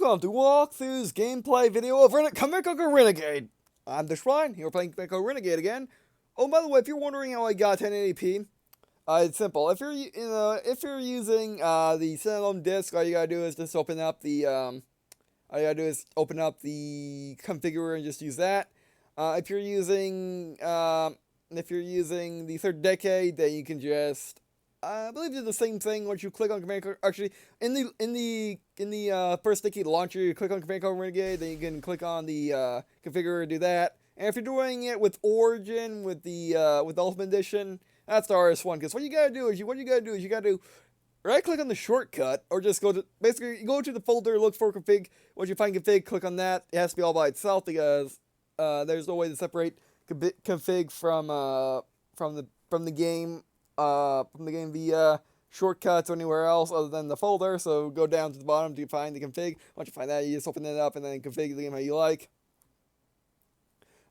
Welcome to Walkthrough's gameplay video of Command Conquer Renegade. I'm the Shrine, here we're playing Command Conquer Renegade again. Oh, by the way, if you're wondering how I got 1080p, it's simple. If you're using the standalone disc, all you gotta do is just open up the configurator and just use that. If you're using the third decade, then you can just I believe it's the same thing once you click on Command Conquer. Actually, in the first decade launcher, you click on Command Conquer Renegade, then you can click on the configurator and do that. And if you're doing it with Origin, with the Ultimate Edition, that's the hardest one. Because what you gotta do is you gotta right click on the shortcut, or just go to you go to the folder, look for config. Once you find config, click on that. It has to be all by itself because there's no way to separate config from the game via shortcuts or anywhere else other than the folder. So go down to the bottom to find the config. Once you find that, you just open it up and then configure the game how you like.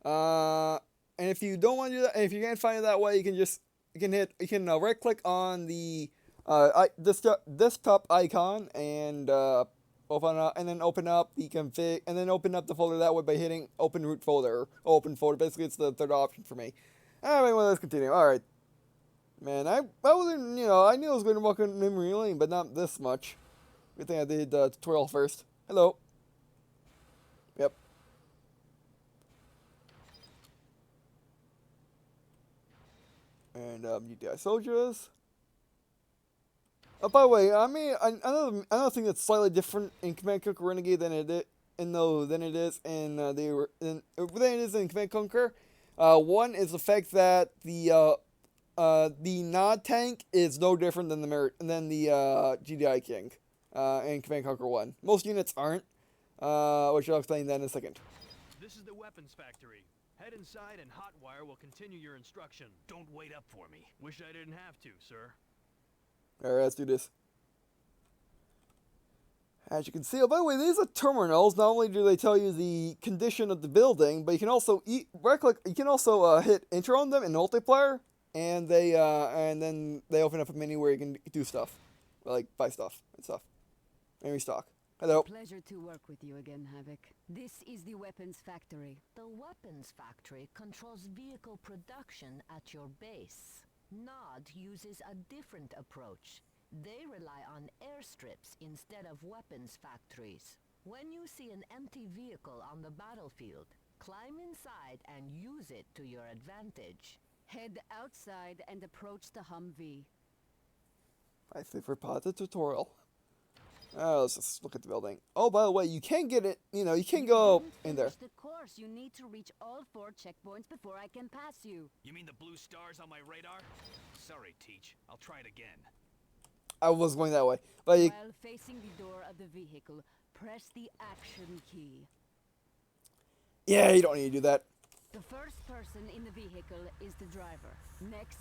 And if you don't want to do that, and if you can't find it that way, you can right click on the desktop icon and open up the config, and then open up the folder that way by hitting open root folder, open folder. Basically, it's the third option for me. Anyway, well, let's continue. All right, man. I wasn't, I knew I was going to walk in memory lane, but not this much. Good thing I did the tutorial first. Hello. Yep. And UTI soldiers. Oh, by the way, I mean another thing that's slightly different in Command Conquer Renegade than it is in Command Conquer. One is the fact that the Nod tank is no different than the GDI King in Command Conquer 1. Most units aren't, which I'll explain that in a second. This is the weapons factory. Head inside and Hotwire will continue your instruction. Don't wait up for me. Wish I didn't have to, sir. Alright, let's do this. As you can see, oh, by the way, these are terminals. Not only do they tell you the condition of the building, but you can also right-click. You can also hit enter on them in multiplayer, and then they open up a menu where you can do stuff, like buy stuff and restock. Hello. Pleasure to work with you again, Havoc. This is the weapons factory. The weapons factory controls vehicle production at your base. Nod uses a different approach. They rely on airstrips instead of weapons factories. When you see an empty vehicle on the battlefield, climb inside and use it to your advantage. Head outside and approach the Humvee. My favorite part of the tutorial. Let's just look at the building. Oh, by the way, you can get it. You can go in there. The course, you need to reach all 4 checkpoints before I can pass you. You mean the blue stars on my radar? Sorry, Teach. I'll try it again. I was going that way, but while facing the door of the vehicle, press the action key. Yeah, you don't need to do that. The first person in the vehicle is the driver. Next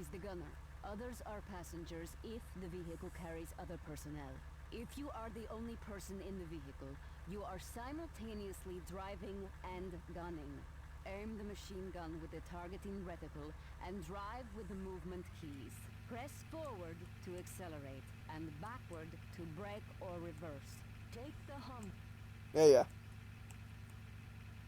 is the gunner. Others are passengers if the vehicle carries other personnel. If you are the only person in the vehicle, you are simultaneously driving and gunning. Aim the machine gun with the targeting reticle and drive with the movement keys. Press forward to accelerate and backward to brake or reverse. Take the hump. Yeah.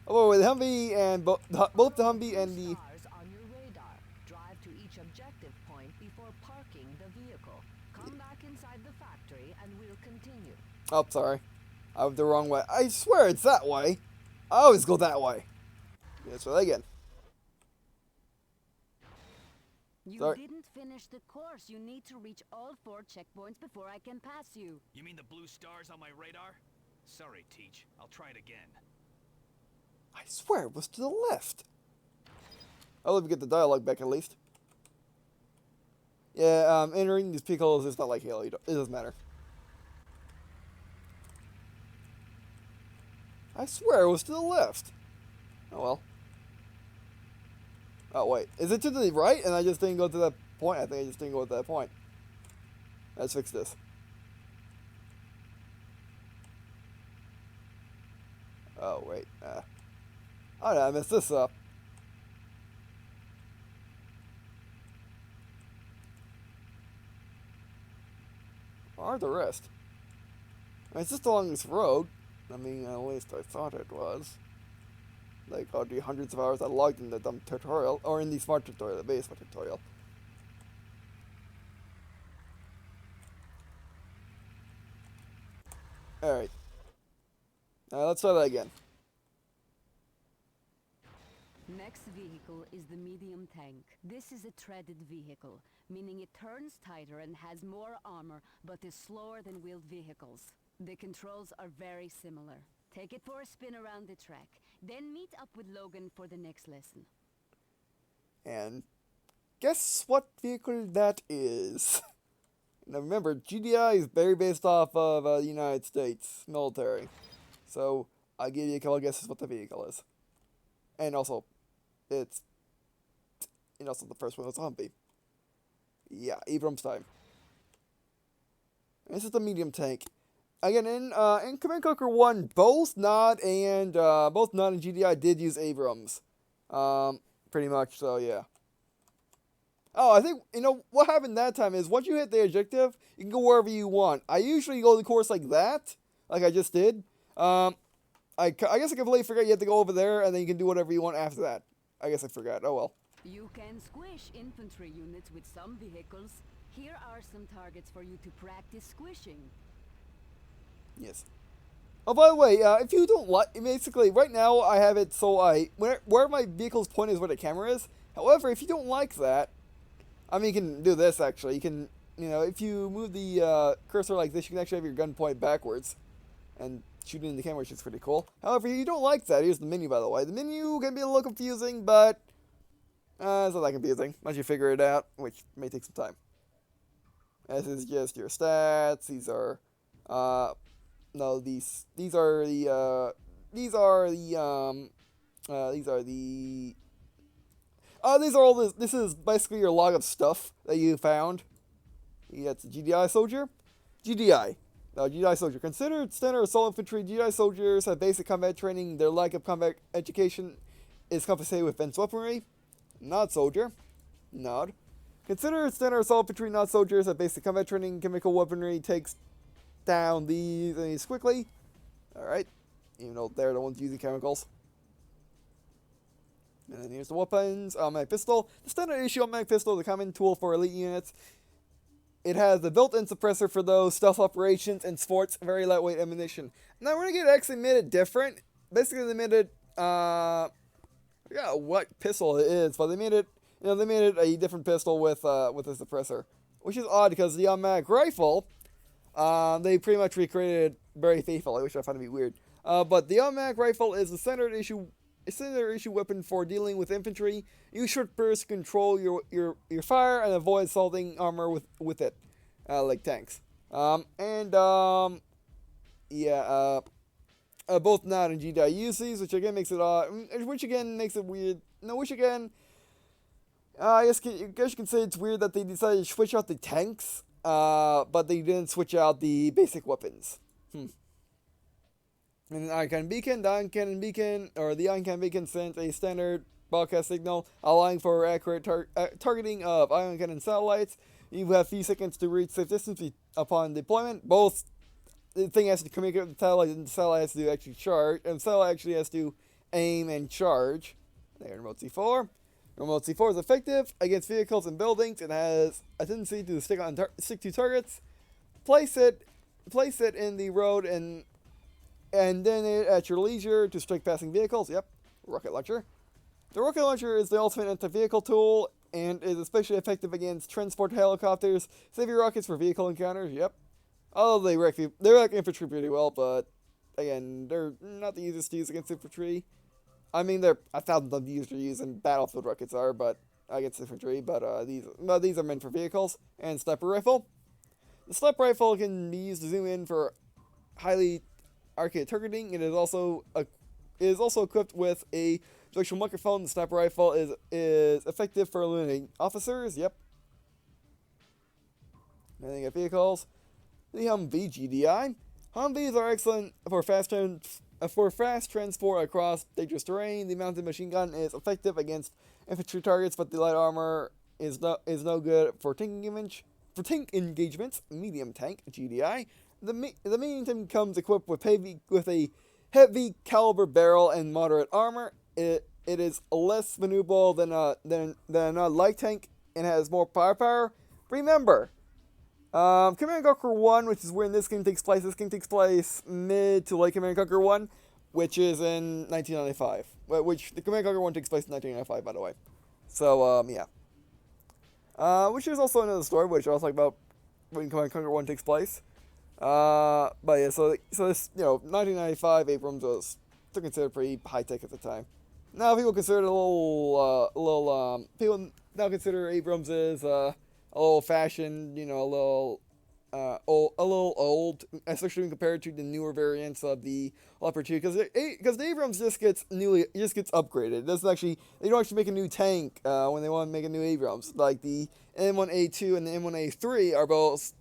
Oh, wait, the Humvee and both the Humvee and the stars on your radar. Drive to each objective point before parking the vehicle. Come back inside the factory and we'll continue. Oh, sorry. I went the wrong way. I swear it's that way. I always go that way. Let's try that again. You didn't finish the course. You need to reach all 4 checkpoints before I can pass you. You mean the blue stars on my radar? Sorry, Teach. I'll try it again. I swear it was to the left. I'll let me get the dialogue back at least. Yeah, entering these vehicles is not like Halo. It doesn't matter. I swear it was to the left. Oh well. Oh wait, is it to the right? And I just didn't go to that point. I think I just didn't go to that point. Let's fix this. Oh wait. Oh no, I messed this up. Where are the rest? I mean, it's just along this road. I mean, at least I thought it was. Like all the hundreds of hours I logged in the dumb tutorial, or in the smart tutorial, the base smart tutorial. Alright. Now let's try that again. Next vehicle is the medium tank. This is a treaded vehicle, meaning it turns tighter and has more armor, but is slower than wheeled vehicles. The controls are very similar. Take it for a spin around the track, then meet up with Logan for the next lesson. And guess what vehicle that is? Now remember, GDI is very based off of the United States military. So I'll give you a couple guesses what the vehicle is. And also, it's the first one was a Humvee. Yeah, Abrams time. This is the medium tank. Again, in Command Conquer 1, both Nod and GDI did use Abrams. Pretty much, so yeah. Oh, I think, what happened that time is once you hit the objective, you can go wherever you want. I usually go the course like that, like I just did. I guess I completely forgot you have to go over there, and then you can do whatever you want after that. I guess I forgot. Oh well. You can squish infantry units with some vehicles. Here are some targets for you to practice squishing. Yes. Oh, by the way, if you don't like, basically, right now I have it so where my vehicle's point is where the camera is. However, if you don't like that, I mean, you can do this actually. You can, if you move the cursor like this, you can actually have your gun point backwards and shoot it in the camera, which is pretty cool. However, if you don't like that, here's the menu, by the way. The menu can be a little confusing, but it's not that confusing once you figure it out, which may take some time. This is just your stats. These are, these are all this is basically your log of stuff that you found. That's a GDI soldier. GDI soldier. Considered standard assault infantry, GDI soldiers have basic combat training. Their lack of combat education is compensated with advanced weaponry. Not soldier. Nod. Considered standard assault infantry, not soldiers have basic combat training. Chemical weaponry takes down these enemies quickly. Alright. Even though they're the ones using chemicals. And then here's the weapons. Automatic pistol. The standard issue automatic pistol is a common tool for elite units. It has a built-in suppressor for those stealth operations and sports very lightweight ammunition. Now Renegade actually made it different. Basically, they made it. I forgot what pistol it is, but they made it. They made it a different pistol with a suppressor, which is odd because the automatic rifle, they pretty much recreated very faithfully, which I find to be weird. But the automatic rifle is the standard issue weapon for dealing with infantry. You should first control your fire and avoid assaulting armor with it, like tanks. Both Nod and GDI use these, which again makes it weird. No, which again, I guess you can say it's weird that they decided to switch out the tanks, but they didn't switch out the basic weapons. And an ion cannon beacon, the ion cannon beacon sends a standard broadcast signal, allowing for accurate targeting of ion cannon satellites. You have a few seconds to reach safe distance upon deployment. Both the thing has to communicate with the satellite, and the satellite has to actually charge, and the satellite actually has to aim and charge. There, remote C4. Remote C4 is effective against vehicles and buildings. It has a tendency to stick to targets. Place it in the road and then at your leisure to strike passing vehicles. Yep, rocket launcher. The rocket launcher is the ultimate anti-vehicle tool and is especially effective against transport helicopters, savvy rockets for vehicle encounters. Yep. Although they wreck infantry pretty well, but again, they're not the easiest to use against infantry. I mean, they're 1,000 times easier to use than battlefield rockets are, but against infantry. But these are meant for vehicles. And sniper rifle. The sniper rifle can be used to zoom in for highly arcade targeting. It is also equipped with a directional microphone. The sniper rifle is effective for eliminating officers. Yep. And then you got vehicles. The Humvee GDI. Humvees are excellent for fast transport across dangerous terrain. The mounted machine gun is effective against infantry targets, but the light armor is no good for tank engagements. Medium tank GDI. the medium comes equipped with a heavy caliber barrel and moderate armor. It is less maneuverable than a light tank and has more firepower. Remember, Command Conquer 1, which is where this game takes place. This game takes place mid to late Command Conquer 1, which is in 1995. Which the Command Conquer 1 takes place in 1995, by the way. So, yeah. Which is also another story, which I'll talk about when Command Conquer 1 takes place. But yeah, so this, 1995 Abrams was still considered pretty high tech at the time. Now people consider it people now consider Abrams as a little fashioned, a little old, especially compared to the newer variants of the Leopard 2, because the Abrams just gets upgraded. It doesn't actually, they don't actually make a new tank when they want to make a new Abrams. Like the M1A2 and the M1A3 are both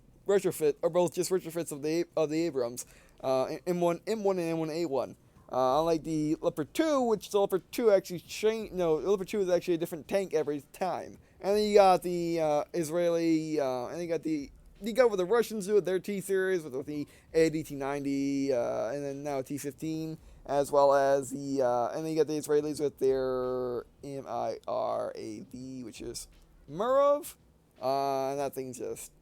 just retrofits of the Abrams. M1 and M1A1. Unlike the Leopard 2, which the Leopard 2 actually changed. No, the Leopard 2 is actually a different tank every time. And then you got the Israeli, and you got what the Russians do with their T series, with the AD-T90, and then now T-15, as well as and then you got the Israelis with their MIRAV, which is Murov, and that thing just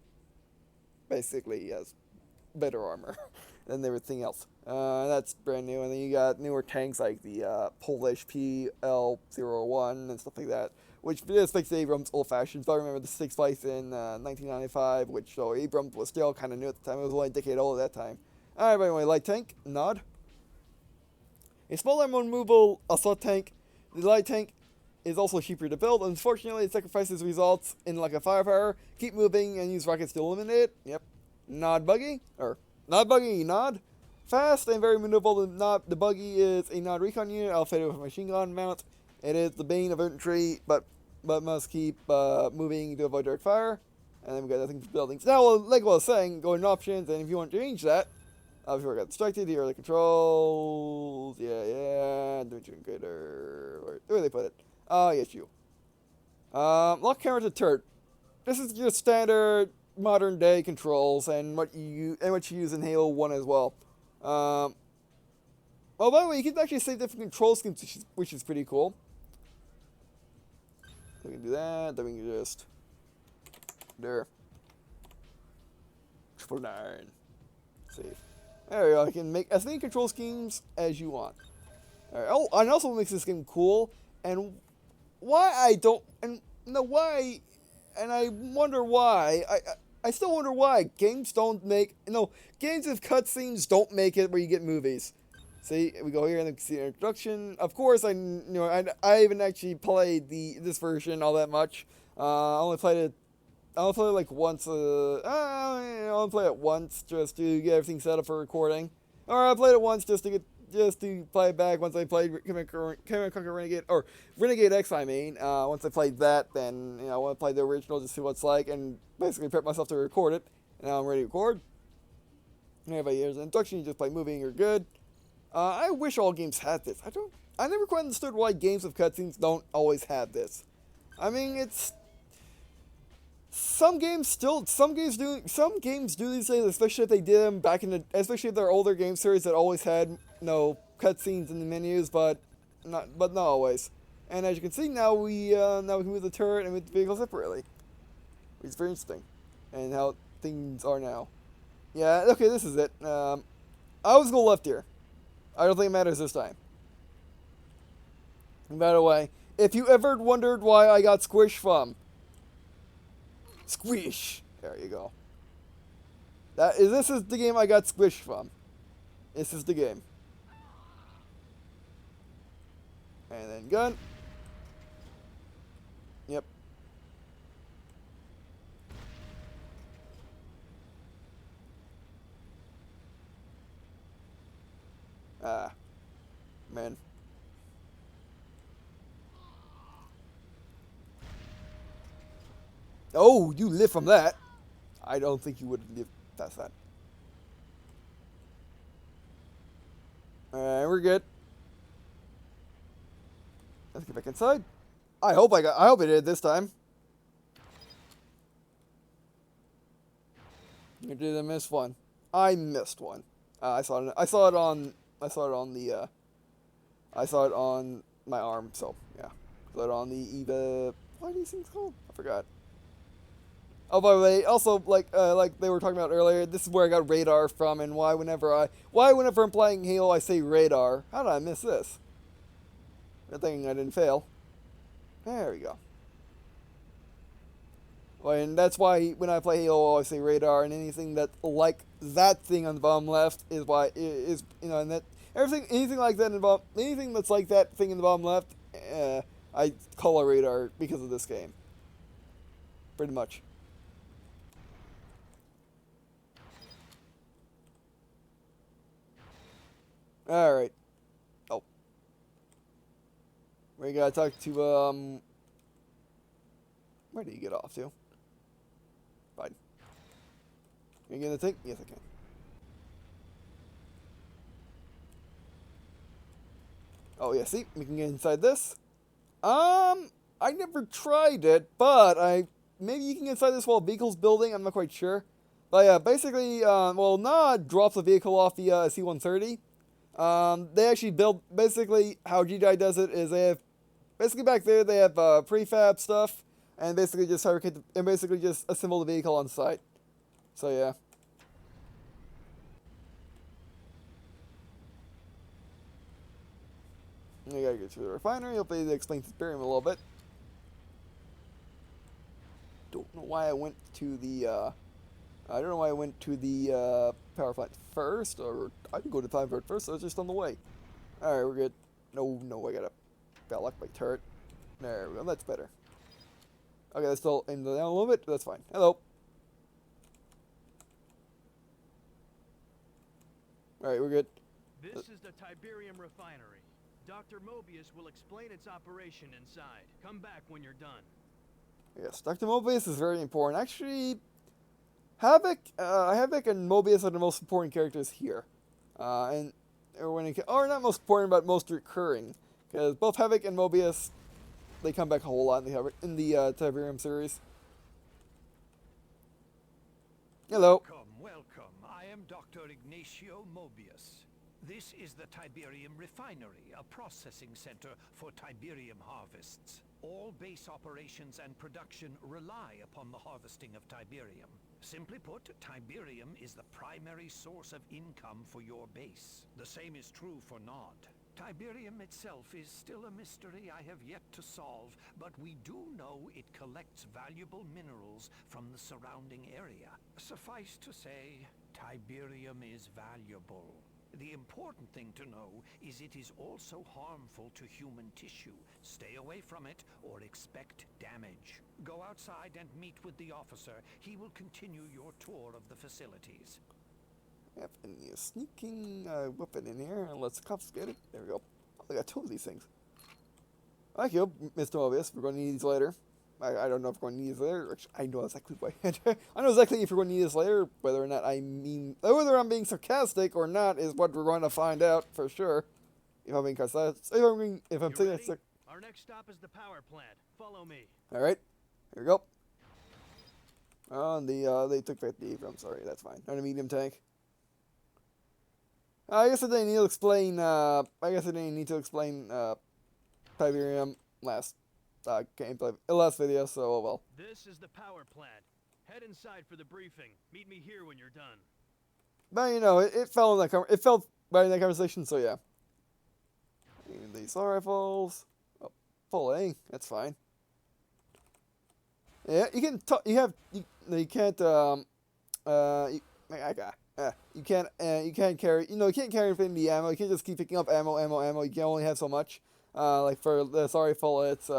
basically has better armor than everything else. That's brand new, and then you got newer tanks like the Polish PL-01 and stuff like that, which just makes the Abrams old-fashioned. But I remember this takes place in 1995, which so Abrams was still kind of new at the time. It was only a decade old at that time. Alright, by the way, light tank, nod. A smaller, more movable assault tank. The light tank is also cheaper to build. Unfortunately, it sacrifices results in lack of firepower. Keep moving and use rockets to eliminate it. Yep. Nod buggy. Nod. Fast and very maneuverable. The buggy is a nod recon unit outfitted with a machine gun mount. It is the bane of infantry, but must keep moving to avoid direct fire. And then we got nothing for buildings. Now, like what I was saying, go in options, and if you want to change that, if you got distracted, here are the controls. Dimension greater. Where they put it? Yes, you. Lock camera to turret. This is your standard modern day controls and what you use in Halo 1 as well. By the way, you can actually save different control schemes, which is pretty cool. We can do that. Then we can just there. 999. Save. There we go. You can make as many control schemes as you want. Alright. Oh, and also what makes this game cool, and why I don't, and why, and I wonder why. I still wonder why games don't make, games with cutscenes don't make it where you get movies. See, we go here and see the introduction. Of course, I haven't actually played this version all that much. I only played it like once. I only played it once just to get everything set up for recording. Or I played it once just to play it back once I played Command Conquer Renegade, or Renegade X, I mean. Once I played that, then, I want to play the original just to see what it's like, and basically prep myself to record it. And now I'm ready to record. Everybody here's an introduction, you just play movie and you're good. I wish all games had this. I never quite understood why games with cutscenes don't always have this. I mean, some games do these days, especially if they did them especially if they're older game series that always had cutscenes in the menus, but not always. And as you can see, now we can move the turret and move the vehicle separately, which is very interesting, and how things are now. Yeah, okay, this is it. I always go left here. I don't think it matters this time. And by the way, if you ever wondered why I got squished from, squish. There you go. This is the game I got squished from. This is the game. And then gun. Yep. Man. Oh, you live from that. I don't think you would live past that. Alright, we're good. Let's get back inside. I hope I did this time. I didn't miss one. I missed one. I saw it on my arm. So yeah, saw it on the EVA. What are these things called? I forgot. Oh, by the way, also like they were talking about earlier, this is where I got radar from, and why whenever I'm playing Halo, I say radar. How did I miss this? Good thing I didn't fail. There we go. Well, and that's why when I play Halo, I always say radar, and anything that like that thing on the bottom left is and that anything like that anything that's like that thing in the bottom left, I call a radar because of this game. Pretty much. All right. Oh, we gotta talk to where do you get off to? Fine. Can you get the thing? Yes, I can. Oh yeah, see, we can get inside this. I never tried it, but maybe you can get inside this while vehicle's building. I'm not quite sure. But yeah, basically, Nod drops a vehicle off the C-130. They actually build, basically how GDI does it is they have, basically back there they have prefab stuff, and basically just assemble the vehicle on site. So yeah. You gotta get to the refinery. Hopefully they explain Tiberium a little bit. Don't know why I went to the power plant first, or I can go to the power plant first, so it's just on the way. Alright, we're good. No, I gotta lock my turret. There we go, that's better. Okay, that's still in the down a little bit, that's fine. Hello. Alright, we're good. This is the Tiberium refinery. Dr. Mobius will explain its operation inside. Come back when you're done. Yes, Dr. Mobius is very important. Actually, Havoc and Mobius are the most important characters here. Or not most important, but most recurring. Because both Havoc and Mobius, they come back a whole lot in the Tiberium series. Hello. Welcome. I am Dr. Ignacio Mobius. This is the Tiberium refinery, a processing center for Tiberium harvests. All base operations and production rely upon the harvesting of Tiberium. Simply put, Tiberium is the primary source of income for your base. The same is true for Nod. Tiberium itself is still a mystery I have yet to solve, but we do know it collects valuable minerals from the surrounding area. Suffice to say, Tiberium is valuable. The important thing to know is it is also harmful to human tissue. Stay away from it or expect damage. Go outside and meet with the officer. He will continue your tour of the facilities. Yep, and the sneaking weapon in here, and let's confiscate it. There we go. Oh, I got two of these things. Thank you, Mr. Mobius. We're going to need these later. I don't know if we're going to need these later. I know exactly why. I know exactly if we're going to need this later. Whether I'm being sarcastic or not is what we're going to find out for sure. If I'm being sarcastic, if I'm saying that. Our next stop is the power plant. Follow me. All right, here we go. They took 50. I'm sorry. That's fine. Not a medium tank. I guess I didn't need to explain. Tiberium last gameplay, last video. So oh well. This is the power plant. Head inside for the briefing. Meet me here when you're done. But it fell in that. It fell right in that conversation. So yeah. And the assault rifles. Oh, full A. That's fine. Yeah, you can. You can't. You can't carry. You can't carry infinity ammo. You can't just keep picking up ammo. You can only have so much. Like for the assault rifle, it's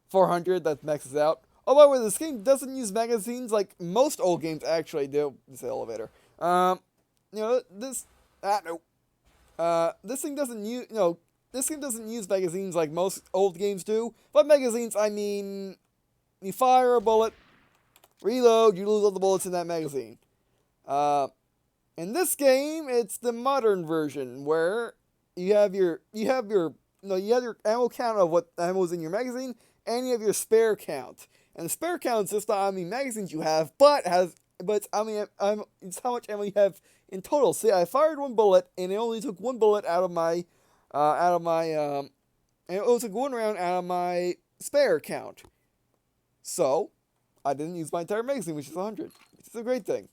400. That maxes out. Oh, by the way, this game doesn't use magazines like most old games actually do. This elevator. This thing doesn't use. This game doesn't use magazines like most old games do. But magazines, I mean, you fire a bullet, reload, you lose all the bullets in that magazine. In this game, it's the modern version where you have your ammo count of what ammo is in your magazine, and you have your spare count. And the spare count is just how many magazines you have, but but it's how much ammo you have in total. See, I fired one bullet, and it only took one bullet out of my, and it only took one round out of my spare count. So, I didn't use my entire magazine, which is 100, which is a great thing.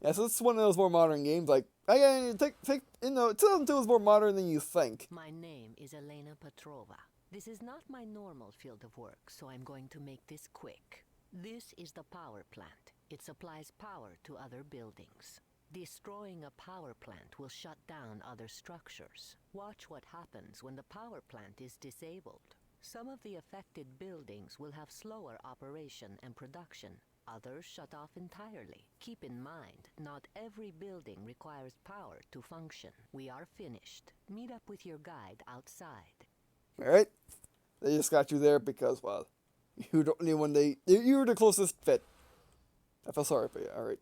Yeah, so this is one of those more modern games. Like, again, 2002 is more modern than you think. My name is Elena Petrova. This is not my normal field of work, so I'm going to make this quick. This is the power plant. It supplies power to other buildings. Destroying a power plant will shut down other structures. Watch what happens when the power plant is disabled. Some of the affected buildings will have slower operation and production. Others shut off entirely. Keep in mind, not every building requires power to function. We are finished. Meet up with your guide outside. Alright? They just got you there because, well, you were the closest fit. I feel sorry for you. Alright.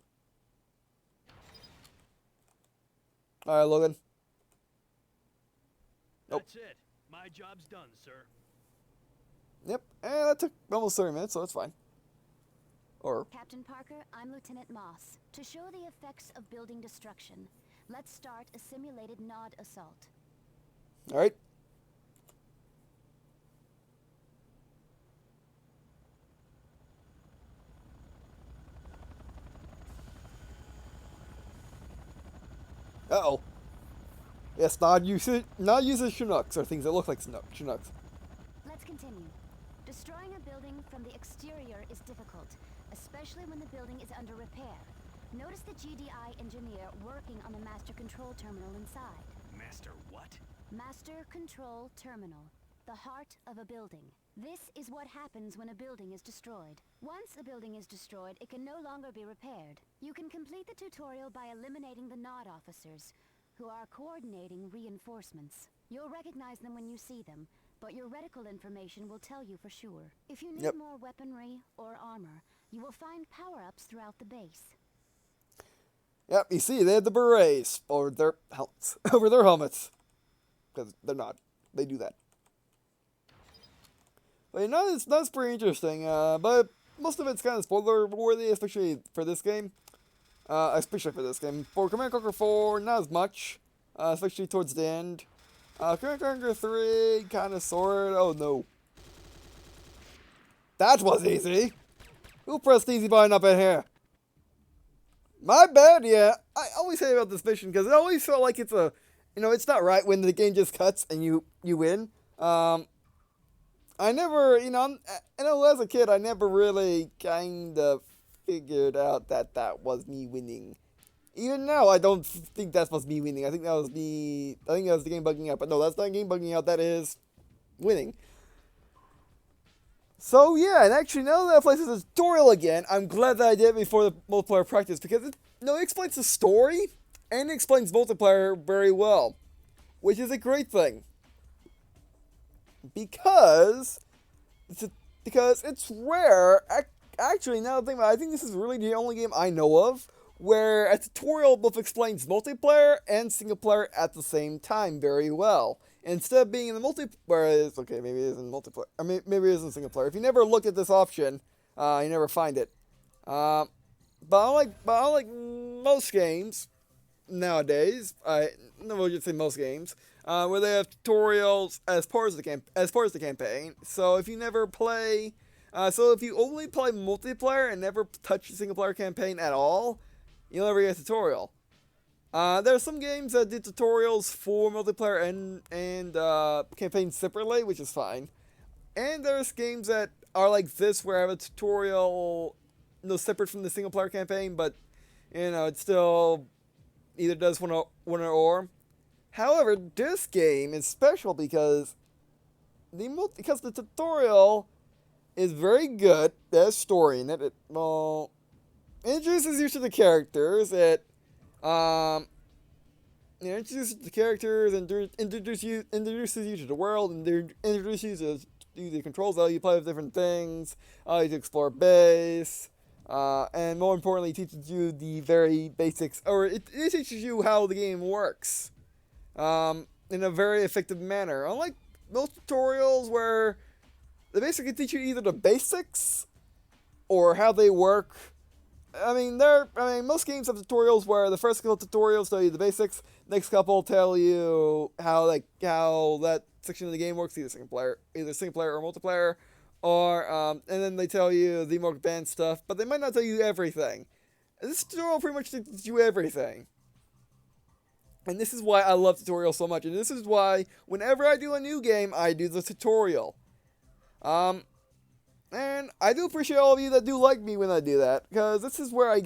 Alright, Logan. Nope. That's it. My job's done, sir. Yep. And that took almost 30 minutes, so that's fine. Or... Captain Parker, I'm Lieutenant Moss. To show the effects of building destruction, let's start a simulated nod assault. Alright. Uh-oh. Yes, Nod uses Chinooks, or things that look like Chinooks. Let's continue. Destroying a building from the exterior is difficult, especially when the building is under repair. Notice the GDI engineer working on the master control terminal inside. Master what? Master control terminal. The heart of a building. This is what happens when a building is destroyed. Once a building is destroyed, it can no longer be repaired. You can complete the tutorial by eliminating the Nod officers, who are coordinating reinforcements. You'll recognize them when you see them, but your reticle information will tell you for sure. If you need more weaponry or armor, you will find power-ups throughout the base. Yep, you see, they have the berets over their helmets. Over their helmets. Because they're not. They do that. But that's pretty interesting. But most of it's kind of spoiler-worthy, especially for this game. For Command Conquer 4, not as much. Especially towards the end. Command Conquer 3, kind of, sort. Oh, no. That was easy. Who pressed the easy button up in here? My bad, yeah. I always say about this mission, because it always felt like it's a... it's not right when the game just cuts and you win. I never, I know as a kid, I never really kind of figured out that was me winning. Even now, I don't think that was me winning. I think that was the game bugging out. But no, that's not game bugging out. That is winning. So yeah, and actually now that I played this tutorial again, I'm glad that I did it before the multiplayer practice, because it explains the story and it explains multiplayer very well, which is a great thing. Because it's rare. Actually, now that I think about it, I think this is really the only game I know of where a tutorial both explains multiplayer and single player at the same time very well. Instead of being in the multiplayer, okay, maybe it isn't multiplayer. I mean, maybe it isn't single player. If you never look at this option, you never find it. But unlike most games nowadays, we'll just say most games, where they have tutorials as part of the campaign. So if you never play, if you only play multiplayer and never touch the single player campaign at all, you'll never get a tutorial. There are some games that do tutorials for multiplayer and campaigns separately, which is fine. And there's games that are like this, where I have a tutorial, separate from the single player campaign, but it still either does one or. However, this game is special because the tutorial is very good. There's story in it. It introduces you to the characters. It introduces the characters and introduces you to the world, and introduces you to the controls, how you play with different things, how you explore base, and more importantly, teaches you the very basics, or it teaches you how the game works, in a very effective manner. Unlike most tutorials where they basically teach you either the basics or how they work, most games have tutorials where the first couple tutorials tell you the basics, next couple tell you how that section of the game works, either single player or multiplayer, or and then they tell you the more advanced stuff, but they might not tell you everything. This tutorial pretty much teaches you everything. And this is why I love tutorials so much, and this is why whenever I do a new game, I do the tutorial. And I do appreciate all of you that do like me when I do that, because this is where I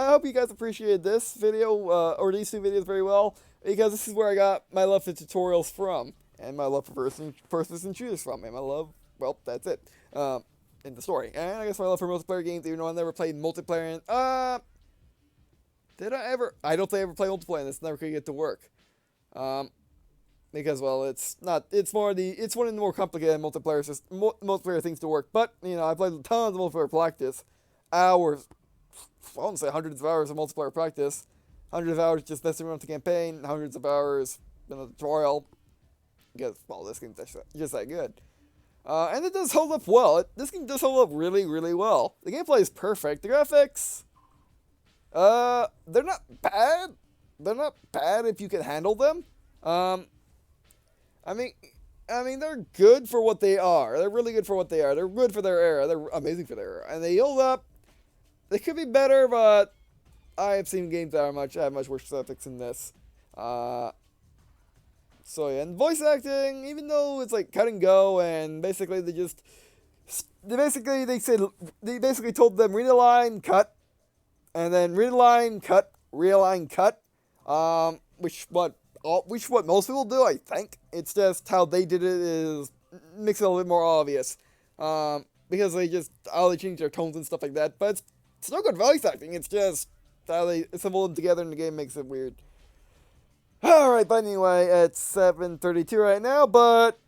hope you guys appreciated this video, or these two videos very well, because this is where I got my love for tutorials from, and my love for first-person shooters from, and my love, well, that's it, in the story. And I guess my love for multiplayer games, even though I never played multiplayer, did I ever? I don't think I ever played multiplayer, and it's never could get to work. Because, well, it's one of the more complicated multiplayer things to work. But, I played tons of multiplayer practice. Hours, I won't say hundreds of hours of multiplayer practice. Hundreds of hours just messing around with the campaign. Hundreds of hours in the tutorial. Because, well, this game's just that good. And it does hold up well. This game does hold up really, really well. The gameplay is perfect. The graphics, they're not bad. They're not bad if you can handle them. They're good for what they are. They're really good for what they are. They're good for their era. They're amazing for their era. And they hold up. They could be better, but I have seen games that have much worse graphics than this. So yeah, and voice acting, even though it's like cut and go, and basically they basically told them read a line, cut, and then read a line, cut, realign, cut. Which what most people do, I think. It's just how they did it is makes it a little bit more obvious. Because they change their tones and stuff like that. But it's still good voice acting. It's just how they assemble them together in the game makes it weird. Alright, but anyway, it's 7:32 right now, but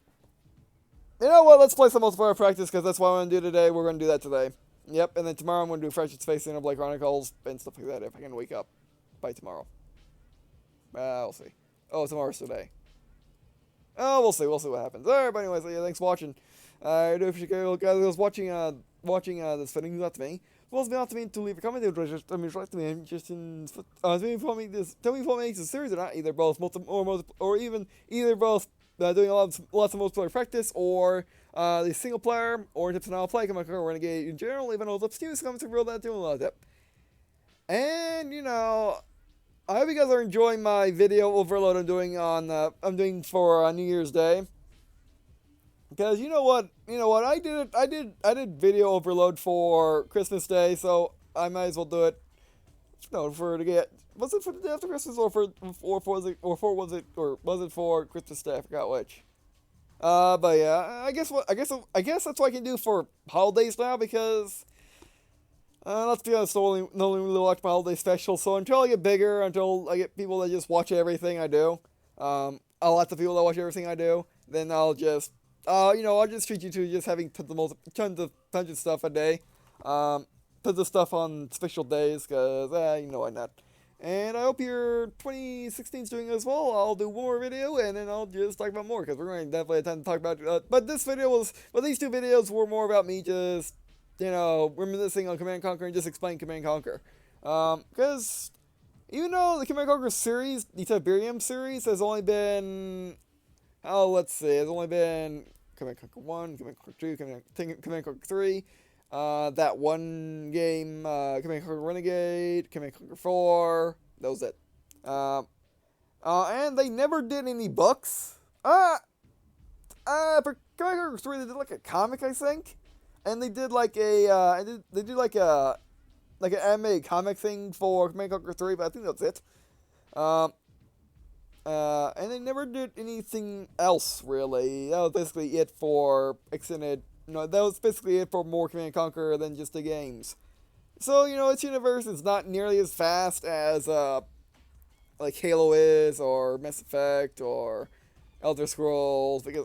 you know what, let's play some multiplayer practice, because that's what I'm going to do today. We're going to do that today. Yep, and then tomorrow I'm going to do Fresh Space and Blake Chronicles and stuff like that if I can wake up by tomorrow. We'll see. Oh, tomorrow's today. Oh, we'll see what happens. Alright, but anyways, yeah, thanks for watching. I do appreciate you guys watching this video. Not to me. Well, it's not to me to leave a comment. Tell me if what makes the series or not. Either both or even both. Doing lots of multiplayer practice, or the single player, or tips on how to play Command Conquer Renegade in general. Even though it's up to you, comments and real that doing a lot of that. And I hope you guys are enjoying my video overload I'm doing for New Year's Day. Because you know what, I did video overload for Christmas Day, so I might as well do it. Was it for the day after Christmas, or was it for Christmas Day? I forgot which. But yeah, I guess that's what I can do for holidays now, because let's be honest, no one really watch my holiday special. So until I get bigger, until I get people that just watch everything I do, lots of people that watch everything I do, then I'll just treat you to just having tons of stuff a day. Put the stuff on special days, because, why not. And I hope your 2016's doing as well. I'll do one more video, and then I'll just talk about more, because we're going to definitely have time to talk about but these two videos were more about me just, reminiscing on Command Conquer and just explain Command Conquer. Because even though the Command Conquer series, the Tiberium series, has only been, has only been Command Conquer 1, Command Conquer 2, Command Conquer 3, that one game, Command Conquer Renegade, Command Conquer 4, that was it. And they never did any books. For Command Conquer 3, they did like a comic, I think. And they did like an anime comic thing for Command Conquer 3, but I think that's it. And they never did anything else, really. That was basically it for extended, that was basically it for more Command Conquer than just the games. So, its universe is not nearly as fast as, like Halo is, or Mass Effect, or Elder Scrolls, because,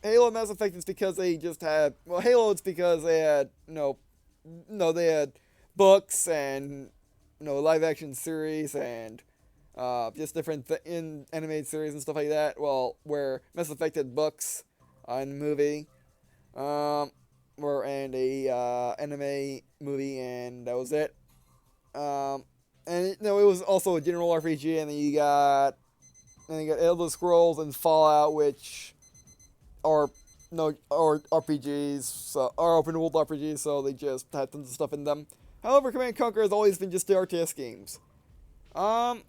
Halo and Mass Effect is because they just had, Halo it's because they had, they had books and, live action series and, just different in animated series and stuff like that. Well, where Mass Effect had books and movie. and a anime movie, and that was it. And it was also a general RPG, and then you got Elder Scrolls and Fallout, which are RPGs, so are open world RPGs, so they just had tons of stuff in them. However, Command Conquer has always been just the RTS games. But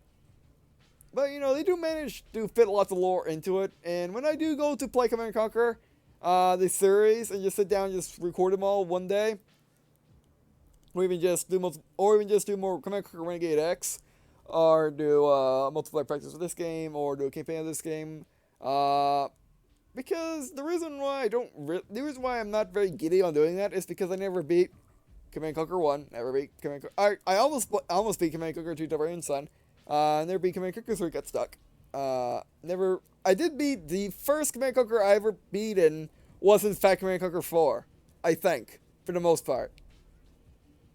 they do manage to fit lots of lore into it, and when I do go to play Command Conquer, the series, and just sit down and just record them all one day, or even just do more Command Conquer Renegade X, or do multiplayer practice for this game, or do a campaign of this game, because the reason why I'm not very giddy on doing that is because I never beat Command Conquer 1, never beat Command Conquer. I almost beat Command Conquer 2 Tiberium Dawn. Never beat Command Conquer 3, got stuck. I did beat the first Command Conquer I ever beat, and was in fact Command Conquer 4, I think, for the most part.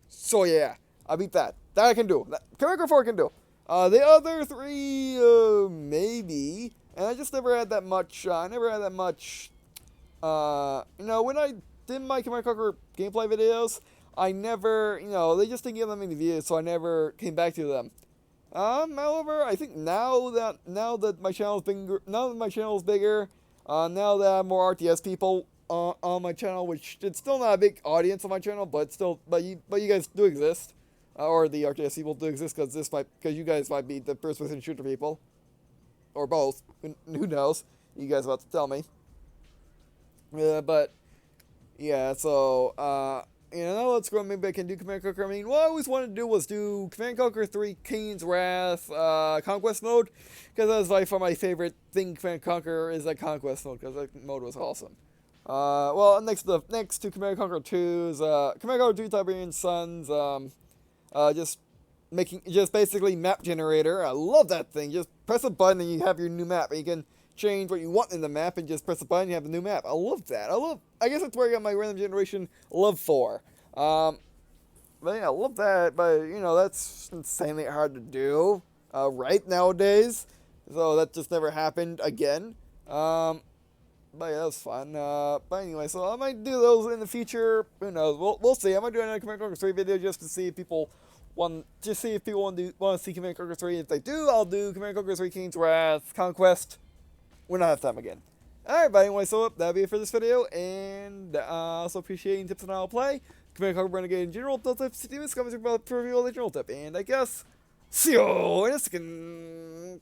So yeah, I beat that. That I can do. Command Conquer 4 I can do. The other three, maybe. And I just never had that much, when I did my Command Conquer gameplay videos, I never, they just didn't give them any views, so I never came back to them. However, I think now that my channel is bigger, now that I have more RTS people on my channel, which it's still not a big audience on my channel, but you guys do exist, or the RTS people do exist, because you guys might be the first-person shooter people, or both. Who knows? You guys about to tell me. But yeah, so now let's go. Maybe I can do Command Conquer. I mean, what I always wanted to do was do Command Conquer 3 King's Wrath Conquest mode, because that's by far my favorite thing. Command Conquer is that Conquest mode, because that mode was awesome. Well, next to Command Conquer 2 is Command Conquer 2 Tiberium Sons. Just basically map generator. I love that thing. Just press a button and you have your new map, and you can change what you want in the map, and just press a button and you have a new map. I love that. I guess that's where I got my random generation love for. But yeah, I love that. But that's insanely hard to do right nowadays. So that just never happened again. But yeah, that was fun. But anyway, so I might do those in the future. Who knows? We'll see. I might do another Command Conquer 3 video just to see if people want to see Command Conquer 3. If they do, I'll do Command Conquer 3 King's Wrath Conquest when I have time again. Alright, but anyway, so that'll be it for this video, and also appreciating tips on how to play Command Conquer Renegade in general, plus tips to do is comments about review of the general tip, and I guess see you in a second.